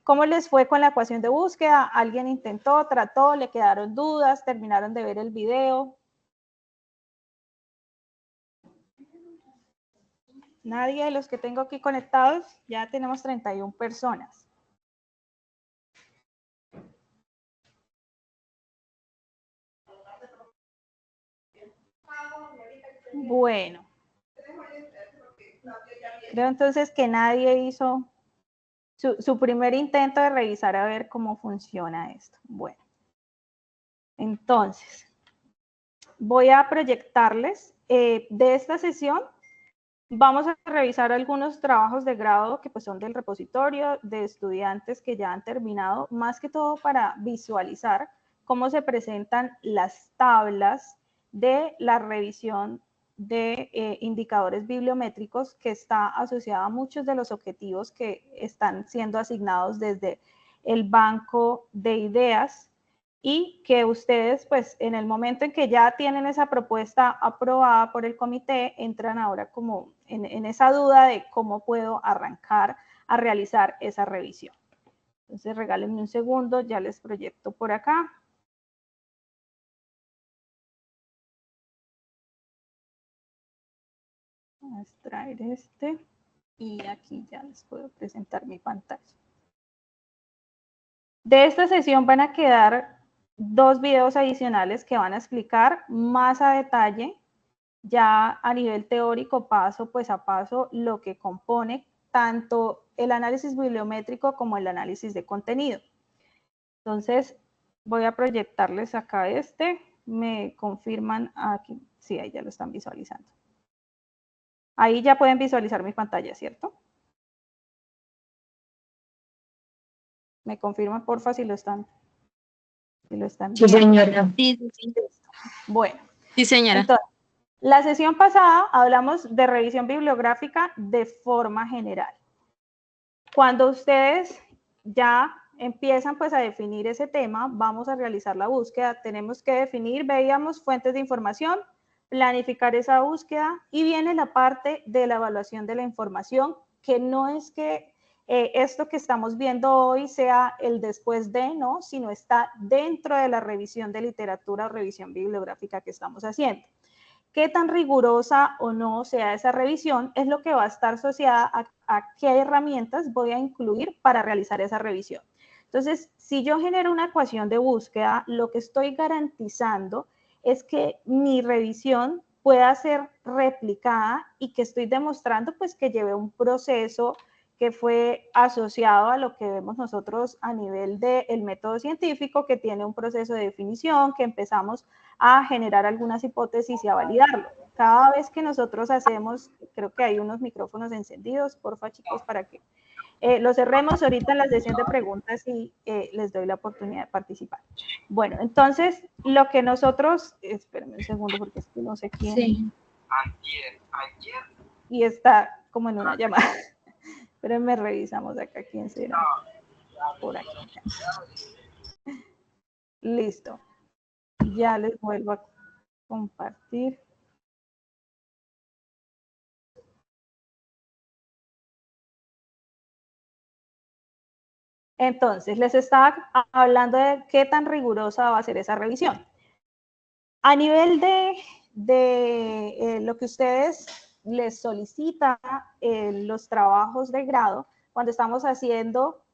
¿Cómo les fue con la ecuación de búsqueda? ¿Alguien intentó, trató, le quedaron dudas, terminaron de ver el video? Nadie de los que tengo aquí conectados, ya tenemos 31 personas. Bueno. Creo entonces que nadie hizo su primer intento de revisar a ver cómo funciona esto. Bueno. Entonces, voy a proyectarles de esta sesión. Vamos a revisar algunos trabajos de grado que pues son del repositorio de estudiantes que ya han terminado, más que todo para visualizar cómo se presentan las tablas de la revisión de indicadores bibliométricos que está asociada a muchos de los objetivos que están siendo asignados desde el banco de ideas y que ustedes, pues, en el momento en que ya tienen esa propuesta aprobada por el comité, entran ahora como en esa duda de cómo puedo arrancar a realizar esa revisión. Entonces, regálenme un segundo, ya les proyecto por acá. Voy a extraer este y aquí ya les puedo presentar mi pantalla. De esta sesión van a quedar 2 videos adicionales que van a explicar más a detalle, ya a nivel teórico, paso pues a paso, lo que compone tanto el análisis bibliométrico como el análisis de contenido. Entonces, voy a proyectarles acá me confirman aquí, sí, ahí ya lo están visualizando. Ahí ya pueden visualizar mi pantalla, ¿cierto? Me confirman, porfa, si lo están viendo. Sí, señora. Sí, sí. Bueno. Sí, señora. Entonces, la sesión pasada hablamos de revisión bibliográfica de forma general. Cuando ustedes ya empiezan pues a definir ese tema, vamos a realizar la búsqueda, tenemos que definir, veíamos fuentes de información, planificar esa búsqueda y viene la parte de la evaluación de la información, que no es que esto que estamos viendo hoy sea el después de, ¿no? Sino está dentro de la revisión de literatura o revisión bibliográfica que estamos haciendo. Qué tan rigurosa o no sea esa revisión es lo que va a estar asociada a qué herramientas voy a incluir para realizar esa revisión. Entonces, si yo genero una ecuación de búsqueda, lo que estoy garantizando es que mi revisión pueda ser replicada y que estoy demostrando pues que llevé un proceso que fue asociado a lo que vemos nosotros a nivel del método científico, que tiene un proceso de definición, que empezamos a generar algunas hipótesis y a validarlo. Cada vez que nosotros hacemos, creo que hay unos micrófonos encendidos, porfa chicos, para que lo cerremos ahorita en la sesión de preguntas y les doy la oportunidad de participar. Bueno, entonces, lo que nosotros, espérenme un segundo porque es que no sé quién. Sí. Y está como en una llamada. Espérenme, revisamos acá quién será. Por aquí. Listo. Ya les vuelvo a compartir. Entonces, les estaba hablando de qué tan rigurosa va a ser esa revisión. A nivel de lo que ustedes les solicitan, los trabajos de grado, cuando estamos haciendo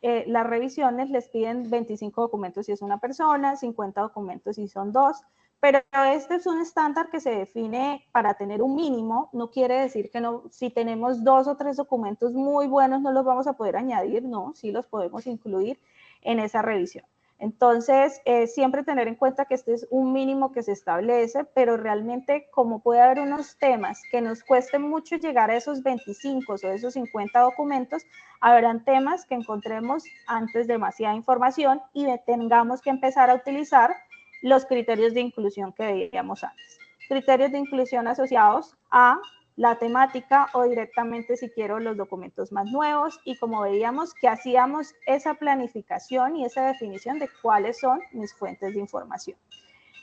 las revisiones, les piden 25 documentos si es una persona, 50 documentos si son 2, pero este es un estándar que se define para tener un mínimo, no quiere decir que no, si tenemos 2 o 3 documentos muy buenos no los vamos a poder añadir, no, sí los podemos incluir en esa revisión. Entonces, siempre tener en cuenta que este es un mínimo que se establece, pero realmente como puede haber unos temas que nos cueste mucho llegar a esos 25 o esos 50 documentos, habrán temas que encontremos antes demasiada información y tengamos que empezar a utilizar los criterios de inclusión que veíamos antes. Criterios de inclusión asociados a la temática o directamente si quiero los documentos más nuevos y como veíamos que hacíamos esa planificación y esa definición de cuáles son mis fuentes de información.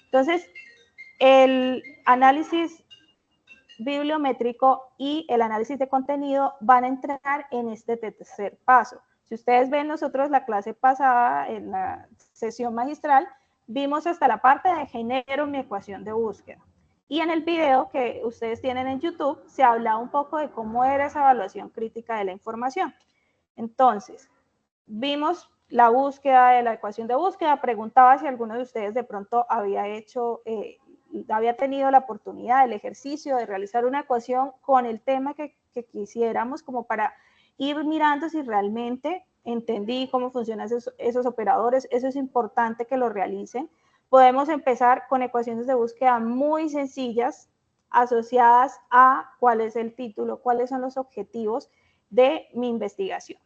Entonces, el análisis bibliométrico y el análisis de contenido van a entrar en este tercer paso. Si ustedes ven, nosotros la clase pasada, en la sesión magistral, vimos hasta la parte de genero mi ecuación de búsqueda. Y en el video que ustedes tienen en YouTube, se habla un poco de cómo era esa evaluación crítica de la información. Entonces, vimos la búsqueda de la ecuación de búsqueda, preguntaba si alguno de ustedes de pronto había tenido la oportunidad, el ejercicio de realizar una ecuación con el tema que quisiéramos, como para ir mirando si realmente entendí cómo funcionan esos operadores. Eso es importante que lo realicen. Podemos empezar con ecuaciones de búsqueda muy sencillas, asociadas a cuál es el título, cuáles son los objetivos de mi investigación.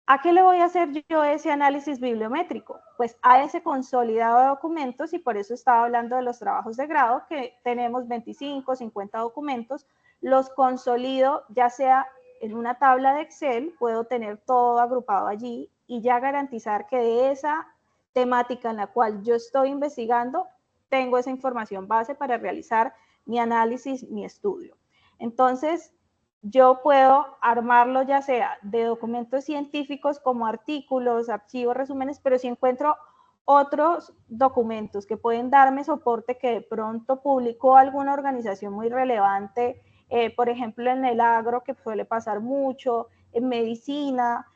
¿A qué le voy a hacer yo ese análisis bibliométrico? Pues a ese consolidado de documentos, y por eso estaba hablando de los trabajos de grado, que tenemos 25, 50 documentos, los consolido ya sea en una tabla de Excel, puedo tener todo agrupado allí y ya garantizar que de esa temática en la cual yo estoy investigando, tengo esa información base para realizar mi análisis, mi estudio. Entonces, yo puedo armarlo ya sea de documentos científicos como artículos, archivos, resúmenes, pero si encuentro otros documentos que pueden darme soporte que de pronto publicó alguna organización muy relevante, por ejemplo en el agro, que suele pasar mucho, en medicina,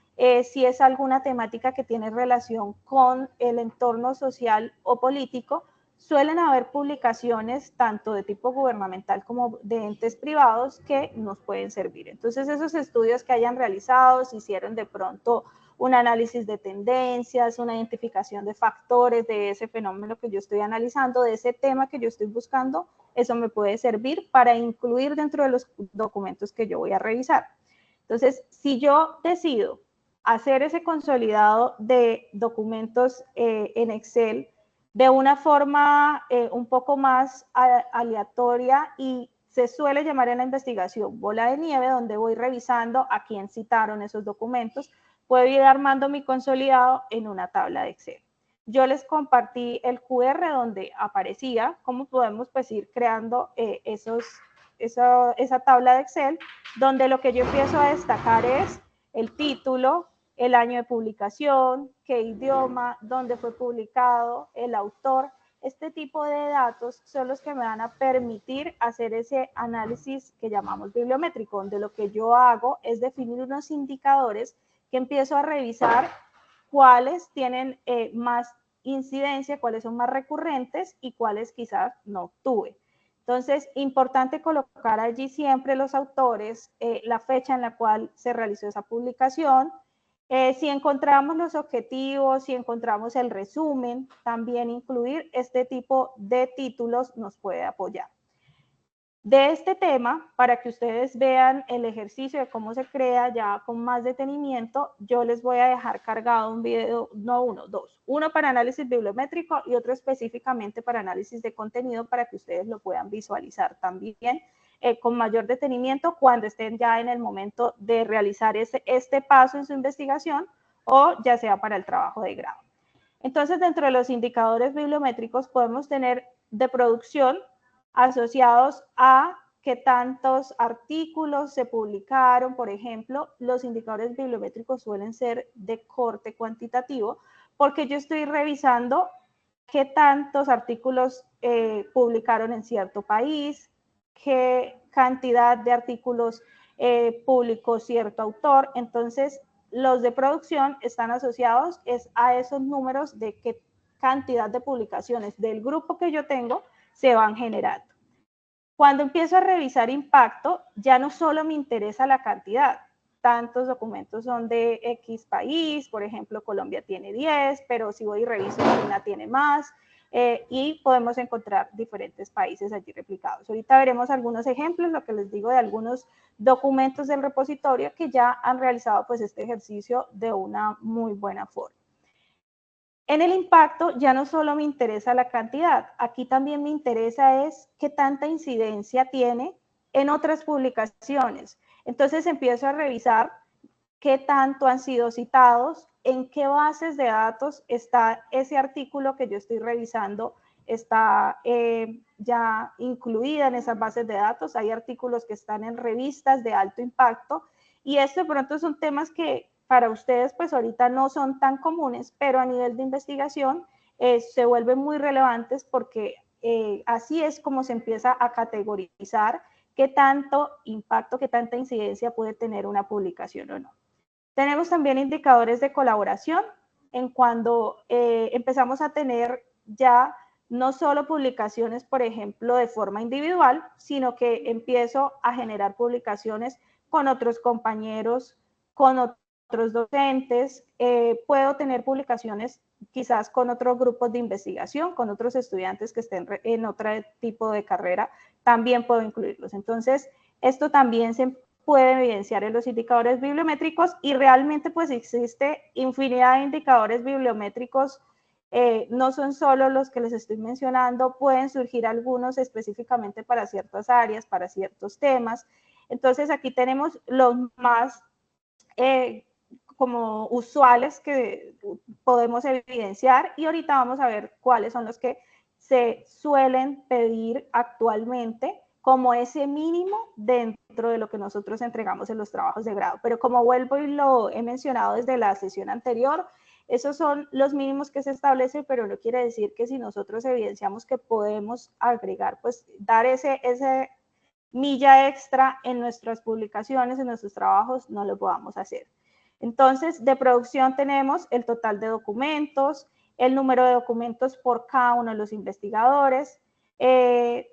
si es alguna temática que tiene relación con el entorno social o político, suelen haber publicaciones tanto de tipo gubernamental como de entes privados que nos pueden servir. Entonces, esos estudios que hayan realizado, si hicieron de pronto un análisis de tendencias, una identificación de factores de ese fenómeno que yo estoy analizando, de ese tema que yo estoy buscando, eso me puede servir para incluir dentro de los documentos que yo voy a revisar. Entonces, si yo decido hacer ese consolidado de documentos en Excel, de una forma un poco más aleatoria, y se suele llamar en la investigación bola de nieve, donde voy revisando a quién citaron esos documentos, puedo ir armando mi consolidado en una tabla de Excel. Yo les compartí el QR donde aparecía cómo podemos pues ir creando esa tabla de Excel, donde lo que yo empiezo a destacar es el título, el año de publicación, qué idioma, dónde fue publicado, el autor. Este tipo de datos son los que me van a permitir hacer ese análisis que llamamos bibliométrico, donde lo que yo hago es definir unos indicadores que empiezo a revisar cuáles tienen más incidencia, cuáles son más recurrentes y cuáles quizás no tuve. Entonces, importante colocar allí siempre los autores, la fecha en la cual se realizó esa publicación. Si encontramos los objetivos, si encontramos el resumen, también incluir este tipo de títulos nos puede apoyar. De este tema, para que ustedes vean el ejercicio de cómo se crea ya con más detenimiento, yo les voy a dejar cargado un video, no uno, dos. Uno para análisis bibliométrico y otro específicamente para análisis de contenido, para que ustedes lo puedan visualizar también con mayor detenimiento cuando estén ya en el momento de realizar este paso en su investigación, o ya sea para el trabajo de grado. Entonces, dentro de los indicadores bibliométricos podemos tener de producción asociados a qué tantos artículos se publicaron. Por ejemplo, los indicadores bibliométricos suelen ser de corte cuantitativo, porque yo estoy revisando qué tantos artículos publicaron en cierto país, qué cantidad de artículos publicó cierto autor. Entonces, los de producción están asociados a esos números de qué cantidad de publicaciones del grupo que yo tengo se van generando. Cuando empiezo a revisar impacto, ya no solo me interesa la cantidad. Tantos documentos son de X país, por ejemplo, Colombia tiene 10, pero si voy y reviso, China tiene más, y podemos encontrar diferentes países allí replicados. Ahorita veremos algunos ejemplos, lo que les digo, de algunos documentos del repositorio que ya han realizado pues este ejercicio de una muy buena forma. En el impacto ya no solo me interesa la cantidad, aquí también me interesa es qué tanta incidencia tiene en otras publicaciones. Entonces empiezo a revisar qué tanto han sido citados, en qué bases de datos está ese artículo que yo estoy revisando, está ya incluida en esas bases de datos. Hay artículos que están en revistas de alto impacto, y esto de pronto son temas que para ustedes pues ahorita no son tan comunes, pero a nivel de investigación se vuelven muy relevantes porque así es como se empieza a categorizar qué tanto impacto, qué tanta incidencia puede tener una publicación o no. Tenemos también indicadores de colaboración en cuando empezamos a tener ya no solo publicaciones, por ejemplo, de forma individual, sino que empiezo a generar publicaciones con otros compañeros, con otros docentes, puedo tener publicaciones quizás con otros grupos de investigación, con otros estudiantes que estén en otro tipo de carrera, también puedo incluirlos. Entonces, esto también se puede evidenciar en los indicadores bibliométricos y realmente pues existe infinidad de indicadores bibliométricos, no son solo los que les estoy mencionando, pueden surgir algunos específicamente para ciertas áreas, para ciertos temas. Entonces aquí tenemos los más como usuales que podemos evidenciar y ahorita vamos a ver cuáles son los que se suelen pedir actualmente como ese mínimo dentro de lo que nosotros entregamos en los trabajos de grado. Pero como vuelvo y lo he mencionado desde la sesión anterior, esos son los mínimos que se establecen, pero no quiere decir que si nosotros evidenciamos que podemos agregar, pues dar ese milla extra en nuestras publicaciones, en nuestros trabajos, no lo podamos hacer. Entonces, de producción tenemos el total de documentos, el número de documentos por cada uno de los investigadores, el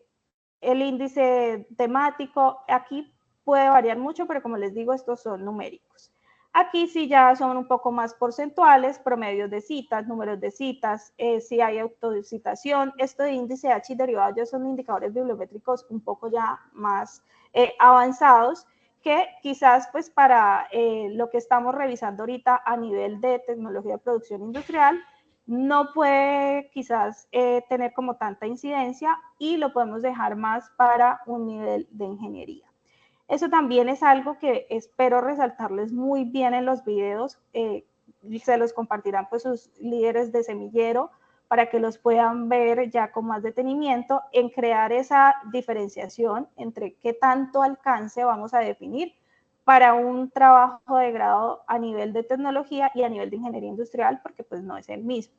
índice temático. Aquí puede variar mucho, pero como les digo, estos son numéricos. Aquí sí ya son un poco más porcentuales, promedios de citas, números de citas, si hay autocitación. Esto de índice H y derivado ya son indicadores bibliométricos un poco ya más avanzados, que quizás pues para lo que estamos revisando ahorita a nivel de tecnología de producción industrial, no puede quizás tener como tanta incidencia y lo podemos dejar más para un nivel de ingeniería. Eso también es algo que espero resaltarles muy bien en los videos, se los compartirán pues sus líderes de semillero para que los puedan ver ya con más detenimiento en crear esa diferenciación entre qué tanto alcance vamos a definir para un trabajo de grado a nivel de tecnología y a nivel de ingeniería industrial, porque pues no es el mismo.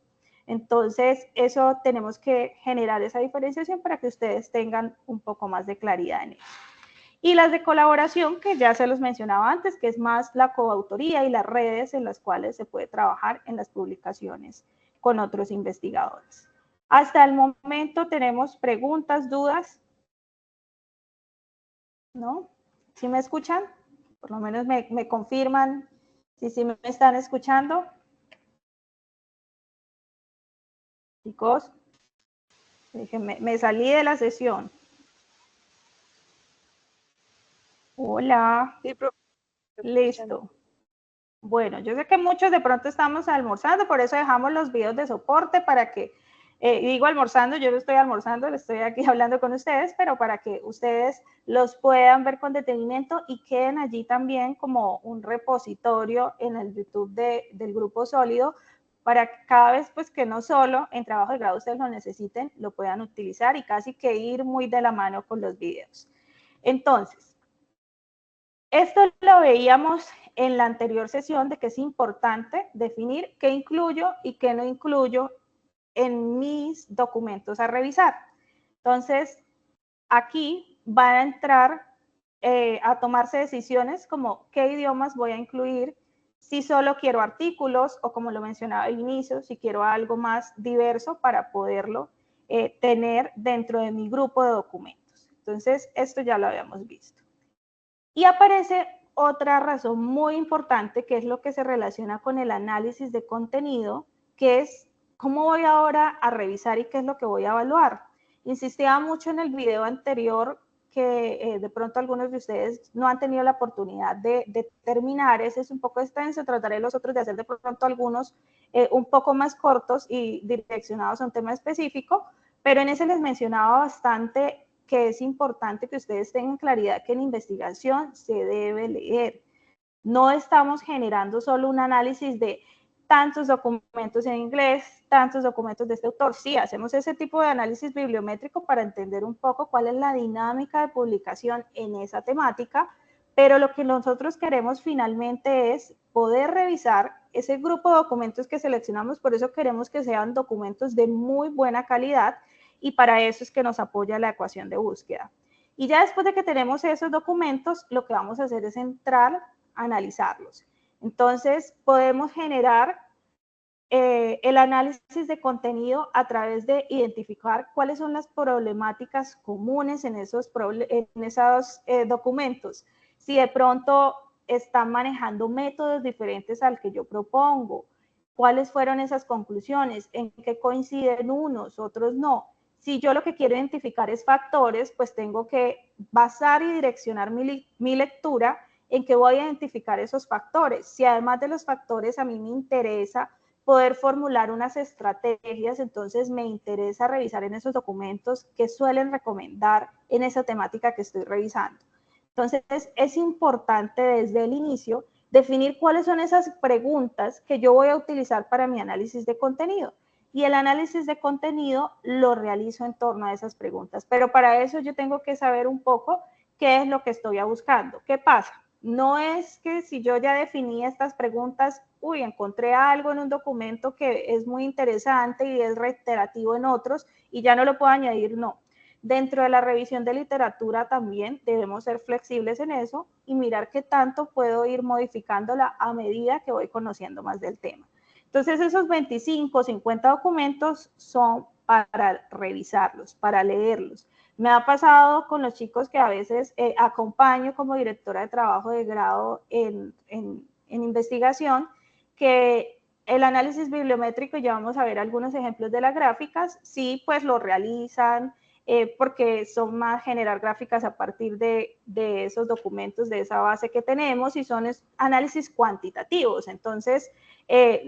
Entonces, eso tenemos que generar esa diferenciación para que ustedes tengan un poco más de claridad en eso. Y las de colaboración, que ya se los mencionaba antes, que es más la coautoría y las redes en las cuales se puede trabajar en las publicaciones con otros investigadores. Hasta el momento tenemos preguntas, dudas, ¿no? ¿Sí me escuchan? Por lo menos me confirman si sí me están escuchando. Chicos, me salí de la sesión. Hola. Sí, profe. Listo. Bueno, yo sé que muchos de pronto estamos almorzando, por eso dejamos los videos de soporte para que, digo almorzando, yo no estoy almorzando, le estoy aquí hablando con ustedes, pero para que ustedes los puedan ver con detenimiento y queden allí también como un repositorio en el YouTube del Grupo Sólido, para que cada vez pues que no solo en trabajo de grado ustedes lo necesiten, lo puedan utilizar y casi que ir muy de la mano con los videos. Entonces, esto lo veíamos en la anterior sesión de que es importante definir qué incluyo y qué no incluyo en mis documentos a revisar. Entonces, aquí van a entrar a tomarse decisiones como qué idiomas voy a incluir, si solo quiero artículos o como lo mencionaba al inicio, si quiero algo más diverso para poderlo tener dentro de mi grupo de documentos. Entonces, esto ya lo habíamos visto. Y aparece otra razón muy importante, que es lo que se relaciona con el análisis de contenido, que es cómo voy ahora a revisar y qué es lo que voy a evaluar. Insistía mucho en el video anterior que de pronto algunos de ustedes no han tenido la oportunidad de terminar, ese es un poco extenso, trataré los otros de hacer de pronto algunos un poco más cortos y direccionados a un tema específico, pero en ese les mencionaba bastante que es importante que ustedes tengan claridad que en investigación se debe leer. No estamos generando solo un análisis de tantos documentos en inglés, tantos documentos de este autor. Sí, hacemos ese tipo de análisis bibliométrico para entender un poco cuál es la dinámica de publicación en esa temática, pero lo que nosotros queremos finalmente es poder revisar ese grupo de documentos que seleccionamos. Por eso queremos que sean documentos de muy buena calidad y para eso es que nos apoya la ecuación de búsqueda. Y ya después de que tenemos esos documentos, lo que vamos a hacer es entrar a analizarlos. Entonces, podemos generar el análisis de contenido a través de identificar cuáles son las problemáticas comunes en esos documentos. Si de pronto están manejando métodos diferentes al que yo propongo, cuáles fueron esas conclusiones, en qué coinciden unos, otros no. Si yo lo que quiero identificar es factores, pues tengo que basar y direccionar mi lectura en que voy a identificar esos factores. Si además de los factores a mí me interesa poder formular unas estrategias, entonces me interesa revisar en esos documentos qué suelen recomendar en esa temática que estoy revisando. Entonces, es importante desde el inicio definir cuáles son esas preguntas que yo voy a utilizar para mi análisis de contenido. Y el análisis de contenido lo realizo en torno a esas preguntas. Pero para eso yo tengo que saber un poco qué es lo que estoy buscando. ¿Qué pasa? No es que si yo ya definí estas preguntas, uy, encontré algo en un documento que es muy interesante y es reiterativo en otros y ya no lo puedo añadir, no. Dentro de la revisión de literatura también debemos ser flexibles en eso y mirar qué tanto puedo ir modificándola a medida que voy conociendo más del tema. Entonces, esos 25, 50 documentos son para revisarlos, para leerlos. Me ha pasado con los chicos que a veces acompaño como directora de trabajo de grado en investigación, que el análisis bibliométrico, ya vamos a ver algunos ejemplos de las gráficas, sí, pues lo realizan, porque son más generar gráficas a partir de esos documentos, de esa base que tenemos, y son análisis cuantitativos. Entonces,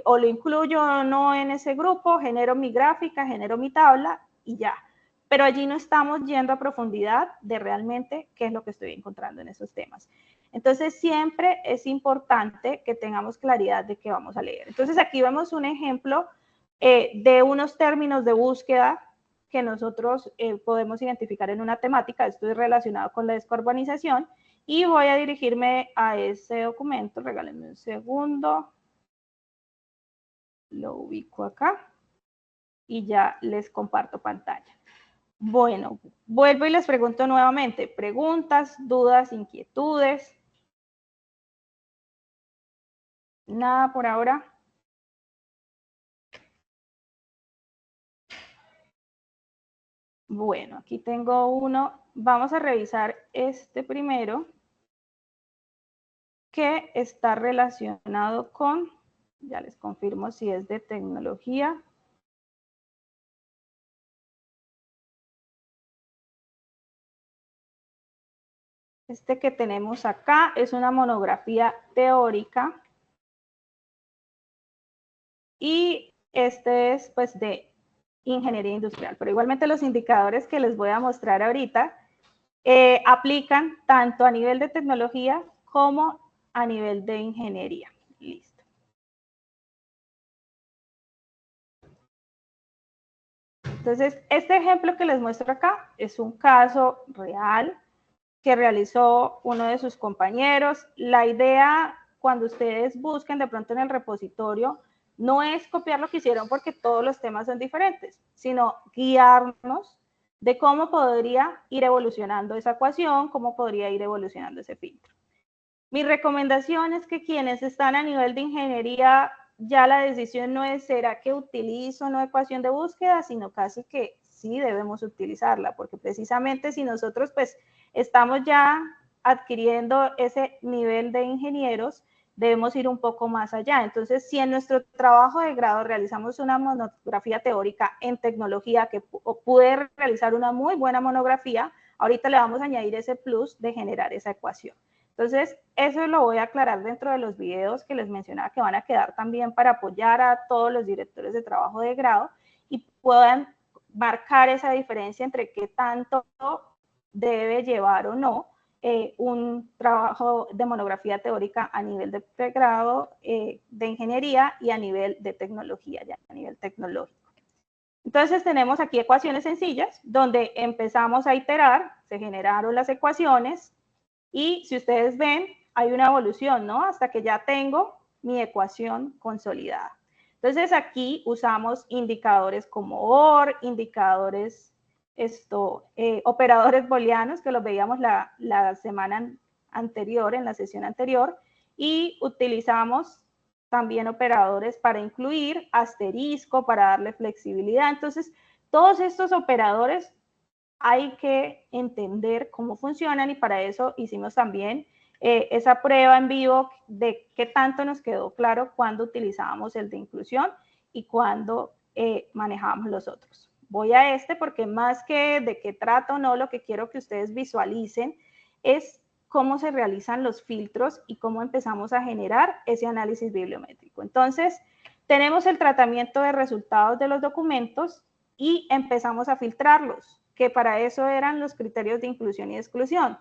o lo incluyo o no en ese grupo, genero mi gráfica, genero mi tabla y ya. Pero allí no estamos yendo a profundidad de realmente qué es lo que estoy encontrando en esos temas. Entonces, siempre es importante que tengamos claridad de qué vamos a leer. Entonces, aquí vemos un ejemplo de unos términos de búsqueda que nosotros podemos identificar en una temática. Esto es relacionado con la descarbonización y voy a dirigirme a ese documento. Regálenme un segundo. Lo ubico acá y ya les comparto pantalla. Bueno, vuelvo y les pregunto nuevamente. Preguntas, dudas, inquietudes. Nada por ahora. Bueno, aquí tengo uno. Vamos a revisar este primero, que está relacionado con, ya les confirmo si es de tecnología. Este que tenemos acá es una monografía teórica y este es pues de ingeniería industrial, pero igualmente los indicadores que les voy a mostrar ahorita aplican tanto a nivel de tecnología como a nivel de ingeniería. Listo. Entonces, este ejemplo que les muestro acá es un caso real que realizó uno de sus compañeros. La idea, cuando ustedes busquen de pronto en el repositorio, no es copiar lo que hicieron porque todos los temas son diferentes, sino guiarnos de cómo podría ir evolucionando esa ecuación, cómo podría ir evolucionando ese filtro. Mi recomendación es que quienes están a nivel de ingeniería, ya la decisión no es ¿será que utilizo una ecuación de búsqueda? Sino casi que sí debemos utilizarla, porque precisamente si nosotros pues estamos ya adquiriendo ese nivel de ingenieros, debemos ir un poco más allá. Entonces, si en nuestro trabajo de grado realizamos una monografía teórica en tecnología, que pude realizar una muy buena monografía, ahorita le vamos a añadir ese plus de generar esa ecuación. Entonces, eso lo voy a aclarar dentro de los videos que les mencionaba que van a quedar también para apoyar a todos los directores de trabajo de grado y puedan marcar esa diferencia entre qué tanto debe llevar o no un trabajo de monografía teórica a nivel de pregrado de ingeniería y a nivel de tecnología, ya a nivel tecnológico. Entonces tenemos aquí ecuaciones sencillas donde empezamos a iterar, se generaron las ecuaciones y si ustedes ven hay una evolución, ¿no? Hasta que ya tengo mi ecuación consolidada. Entonces aquí usamos indicadores como OR, indicadores, operadores booleanos, que los veíamos la semana anterior, en la sesión anterior, y utilizamos también operadores para incluir, asterisco, para darle flexibilidad. Entonces, todos estos operadores hay que entender cómo funcionan y para eso hicimos también esa prueba en vivo de qué tanto nos quedó claro cuando utilizábamos el de inclusión y cuando manejábamos los otros. Voy a porque más que de qué trato o no, lo que quiero que ustedes visualicen es cómo se realizan los filtros y cómo empezamos a generar ese análisis bibliométrico. Entonces, tenemos el tratamiento de resultados de los documentos y empezamos a filtrarlos, que para eso eran los criterios de inclusión y exclusión.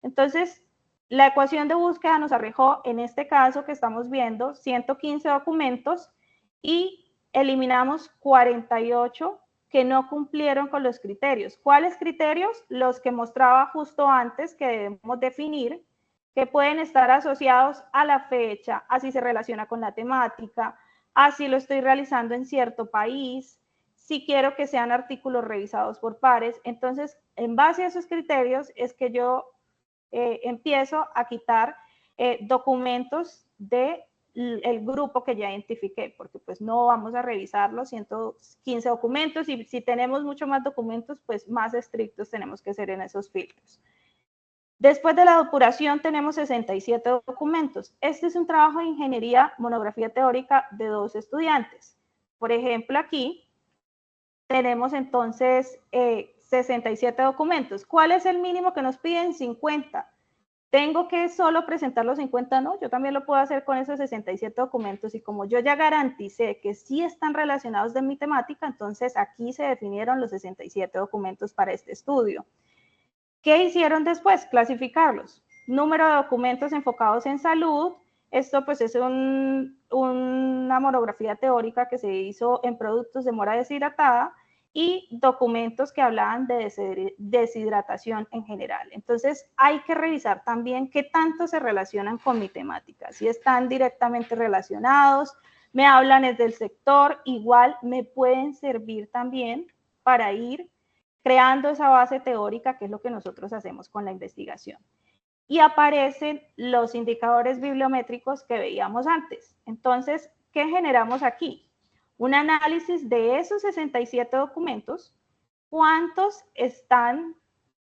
Entonces, la ecuación de búsqueda nos arrojó, en este caso que estamos viendo, 115 documentos y eliminamos 48 que no cumplieron con los criterios. ¿Cuáles criterios? Los que mostraba justo antes que debemos definir, que pueden estar asociados a la fecha, a si se relaciona con la temática, a si lo estoy realizando en cierto país, si quiero que sean artículos revisados por pares. Entonces, en base a esos criterios es que yo empiezo a quitar documentos del grupo que ya identifiqué, porque pues no vamos a revisar los 115 documentos y si tenemos mucho más documentos, pues más estrictos tenemos que ser en esos filtros. Después de la depuración tenemos 67 documentos. Este es un trabajo de ingeniería, monografía teórica de 2 estudiantes. Por ejemplo, aquí tenemos entonces 67 documentos. ¿Cuál es el mínimo que nos piden? 50. ¿Tengo que solo presentar los 50? No, yo también lo puedo hacer con esos 67 documentos y como yo ya garanticé que sí están relacionados de mi temática, entonces aquí se definieron los 67 documentos para este estudio. ¿Qué hicieron después? Clasificarlos. Número de documentos enfocados en salud. Esto pues es una monografía teórica que se hizo en productos de mora deshidratada y documentos que hablaban de deshidratación en general. Entonces hay que revisar también qué tanto se relacionan con mi temática. Si están directamente relacionados, me hablan desde el sector, igual me pueden servir también para ir creando esa base teórica, que es lo que nosotros hacemos con la investigación. Y aparecen los indicadores bibliométricos que veíamos antes. Entonces, ¿qué generamos aquí? Un análisis de esos 67 documentos, cuántos están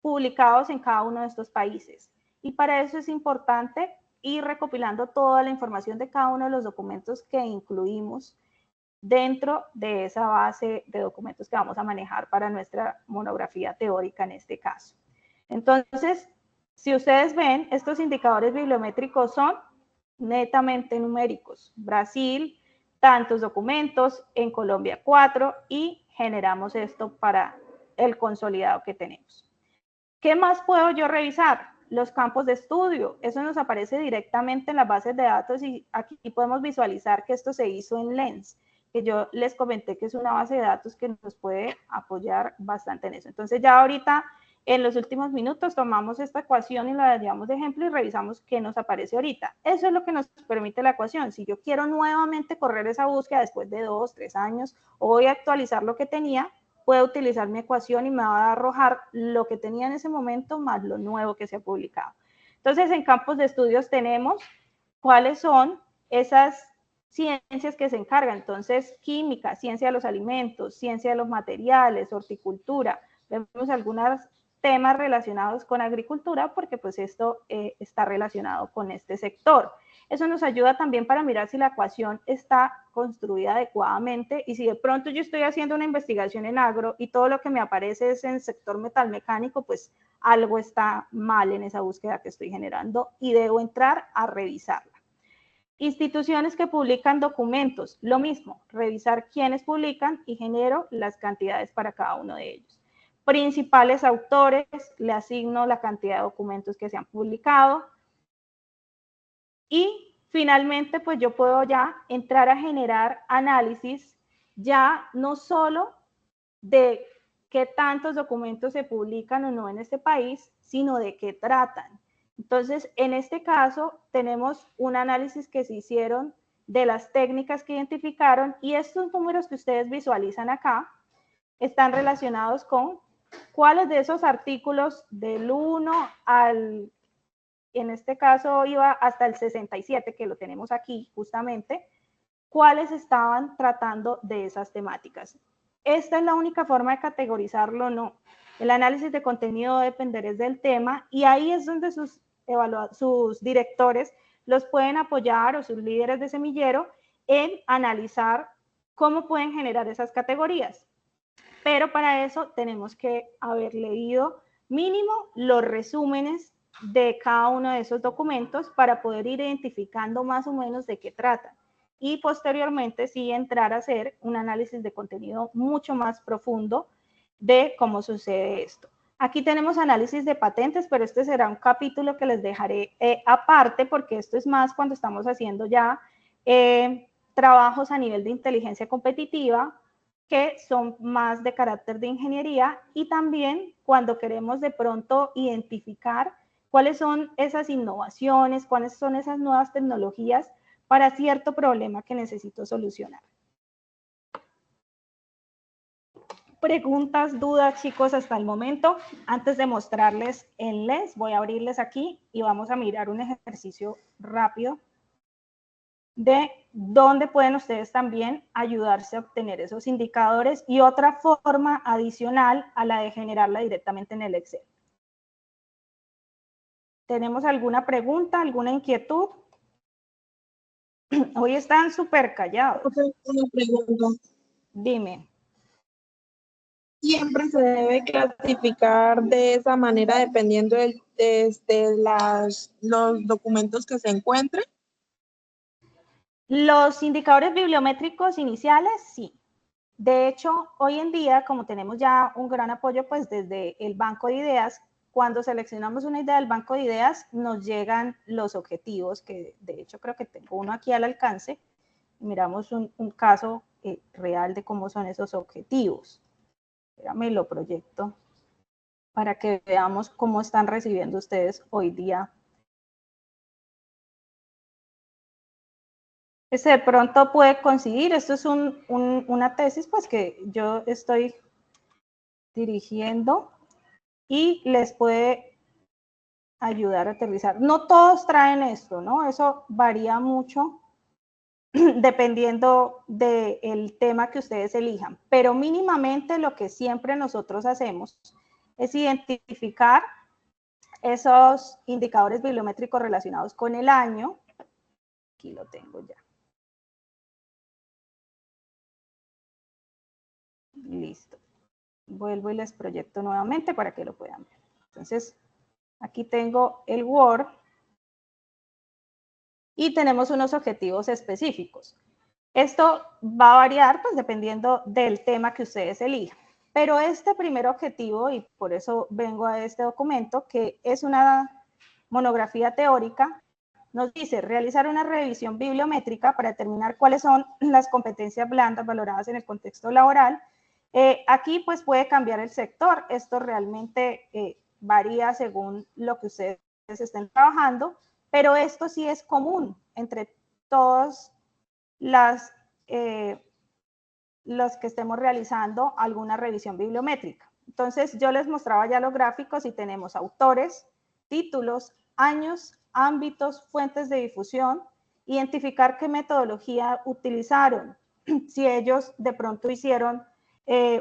publicados en cada uno de estos países. Y para eso es importante ir recopilando toda la información de cada uno de los documentos que incluimos dentro de esa base de documentos que vamos a manejar para nuestra monografía teórica en este caso. Entonces, si ustedes ven, estos indicadores bibliométricos son netamente numéricos. Brasil, tantos documentos, en Colombia 4 y generamos esto para el consolidado que tenemos. ¿Qué más puedo yo revisar? Los campos de estudio. Eso nos aparece directamente en las bases de datos y aquí podemos visualizar que esto se hizo en Lens, que yo les comenté que es una base de datos que nos puede apoyar bastante en eso. Entonces ya ahorita en los últimos minutos tomamos esta ecuación y la llevamos de ejemplo y revisamos qué nos aparece ahorita. Eso es lo que nos permite la ecuación. Si yo quiero nuevamente correr esa búsqueda después de 2, 3 años o voy a actualizar lo que tenía, puedo utilizar mi ecuación y me va a arrojar lo que tenía en ese momento más lo nuevo que se ha publicado. Entonces en campos de estudios tenemos cuáles son esas ciencias que se encargan. Entonces, química, ciencia de los alimentos, ciencia de los materiales, horticultura. Vemos algunos temas relacionados con agricultura porque pues esto está relacionado con este sector. Eso nos ayuda también para mirar si la ecuación está construida adecuadamente y si de pronto yo estoy haciendo una investigación en agro y todo lo que me aparece es en el sector metalmecánico, pues algo está mal en esa búsqueda que estoy generando y debo entrar a revisarla. Instituciones que publican documentos, lo mismo, revisar quiénes publican y genero las cantidades para cada uno de ellos. Principales autores, le asigno la cantidad de documentos que se han publicado. Y finalmente, pues yo puedo ya entrar a generar análisis ya no solo de qué tantos documentos se publican o no en este país, sino de qué tratan. Entonces, en este caso, tenemos un análisis que se hicieron de las técnicas que identificaron y estos números que ustedes visualizan acá están relacionados con cuáles de esos artículos del 1 al, en este caso iba hasta el 67, que lo tenemos aquí justamente, cuáles estaban tratando de esas temáticas. Esta es la única forma de categorizarlo, no. El análisis de contenido debe depender del tema y ahí es donde sus directores los pueden apoyar o sus líderes de semillero en analizar cómo pueden generar esas categorías. Pero para eso tenemos que haber leído mínimo los resúmenes de cada uno de esos documentos para poder ir identificando más o menos de qué tratan. Y posteriormente sí entrar a hacer un análisis de contenido mucho más profundo de cómo sucede esto. Aquí tenemos análisis de patentes, pero este será un capítulo que les dejaré aparte porque esto es más cuando estamos haciendo ya trabajos a nivel de inteligencia competitiva que son más de carácter de ingeniería y también cuando queremos de pronto identificar cuáles son esas innovaciones, cuáles son esas nuevas tecnologías para cierto problema que necesito solucionar. Preguntas, dudas, chicos, hasta el momento. Antes de mostrarles en LES, voy a abrirles aquí y vamos a mirar un ejercicio rápido de dónde pueden ustedes también ayudarse a obtener esos indicadores y otra forma adicional a la de generarla directamente en el Excel. ¿Tenemos alguna pregunta, alguna inquietud? Hoy están súper callados. Una pregunta. Dime. ¿Siempre se debe clasificar de esa manera dependiendo de los documentos que se encuentren? Los indicadores bibliométricos iniciales, sí. De hecho, hoy en día, como tenemos ya un gran apoyo pues desde el banco de ideas, cuando seleccionamos una idea del banco de ideas, nos llegan los objetivos, que de hecho creo que tengo uno aquí al alcance. Miramos un caso real de cómo son esos objetivos. Espérame, lo proyecto para que veamos cómo están recibiendo ustedes hoy día. De pronto puede coincidir, esto es una tesis pues que yo estoy dirigiendo y les puede ayudar a aterrizar. No todos traen esto, ¿no? Eso varía mucho dependiendo del tema que ustedes elijan, pero mínimamente lo que siempre nosotros hacemos es identificar esos indicadores bibliométricos relacionados con el año. Aquí lo tengo ya. Listo. Vuelvo y les proyecto nuevamente para que lo puedan ver. Entonces, aquí tengo el Word y tenemos unos objetivos específicos. Esto va a variar pues dependiendo del tema que ustedes elijan. Pero este primer objetivo, y por eso vengo a este documento, que es una monografía teórica, nos dice realizar una revisión bibliométrica para determinar cuáles son las competencias blandas valoradas en el contexto laboral. Aquí pues puede cambiar el sector, esto realmente varía según lo que ustedes estén trabajando, pero esto sí es común entre todos los que estemos realizando alguna revisión bibliométrica. Entonces yo les mostraba ya los gráficos y tenemos autores, títulos, años, ámbitos, fuentes de difusión, identificar qué metodología utilizaron, si ellos de pronto hicieron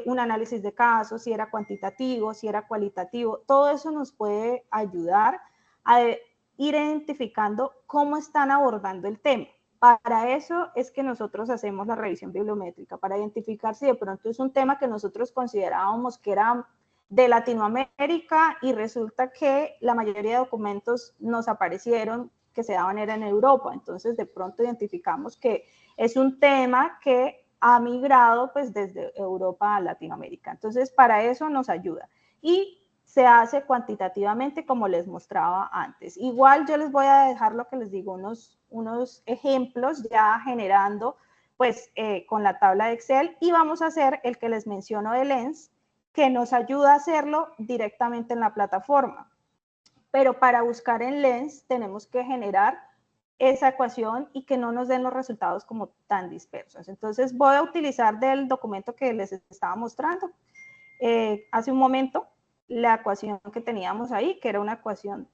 un análisis de casos, si era cuantitativo, si era cualitativo, todo eso nos puede ayudar a ir identificando cómo están abordando el tema. Para eso es que nosotros hacemos la revisión bibliométrica, para identificar si de pronto es un tema que nosotros considerábamos que era de Latinoamérica y resulta que la mayoría de documentos nos aparecieron que se daban era en Europa. Entonces de pronto identificamos que es un tema que ha migrado pues desde Europa a Latinoamérica. Entonces para eso nos ayuda. Y se hace cuantitativamente como les mostraba antes. Igual yo les voy a dejar lo que les digo, unos ejemplos ya generando pues con la tabla de Excel y vamos a hacer el que les menciono de Lens que nos ayuda a hacerlo directamente en la plataforma. pero para buscar en Lens tenemos que generar esa ecuación y que no nos den los resultados como tan dispersos. Entonces voy a utilizar del documento que les estaba mostrando hace un momento, la ecuación que teníamos ahí, que era una ecuación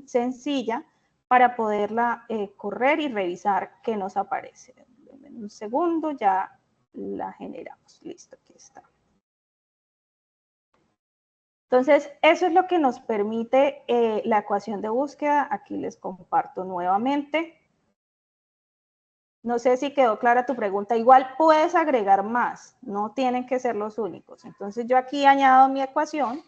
sencilla para poderla correr y revisar qué nos aparece. En un segundo ya la generamos. Listo, aquí está. Entonces, eso es lo que nos permite la ecuación de búsqueda. Aquí les comparto nuevamente. No sé si quedó clara tu pregunta. Igual puedes agregar más, no tienen que ser los únicos. Entonces, yo aquí añado mi ecuación